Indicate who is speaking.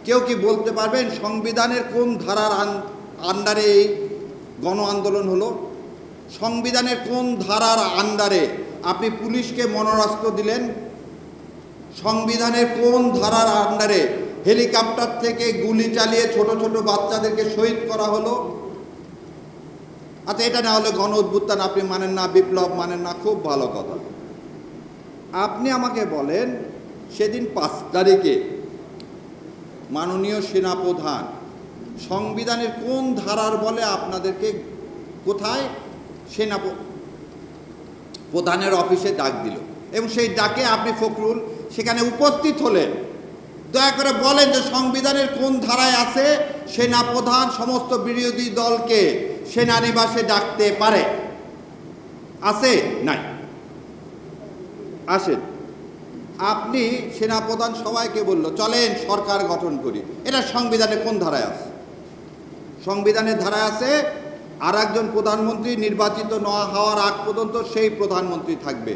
Speaker 1: কেউ কি বলতে পারবেন সংবিধানের কোন ধারার আন্ডারে এই গণ আন্দোলন হলো? সংবিধানের কোন ধারার আন্ডারে আপনি পুলিশকে মনরাস্ত্র দিলেন? সংবিধানের কোন ধারার আন্ডারে হেলিকপ্টার থেকে গুলি চালিয়ে ছোট ছোট বাচ্চাদেরকে শহীদ করা হলো? আচ্ছা, এটা না হলে গণ অভ্যুত্থান আপনি মানেন না, বিপ্লব মানেন না, খুব ভালো কথা। আপনি আমাকে বলেন, সেদিন 5 তারিখে মাননীয় সেনাপ্রধান সংবিধানের কোন ধারার বলে আপনাদেরকে কোথায় প্রধানের অফিসে ডাক দিল, এবং সেই ডাকে আপনি ফখরুল সেখানে উপস্থিত হলেন? দয়া করে বলেন যে সংবিধানের কোন ধারায় আছে সেনাপ্রধান সমস্ত বিরোধী দলকে সেনানিবাসে ডাকতে পারে? আছে? নাই। আসেন, আপনি সেনাপ্রধান সবাইকে বলল চলেন সরকার গঠন করি, এটা সংবিধানে কোন ধারায় আছে? সংবিধানের ধারায় আছে আর একজন প্রধানমন্ত্রী নির্বাচিত না হওয়ার আগ পর্যন্ত সেই প্রধানমন্ত্রী থাকবে।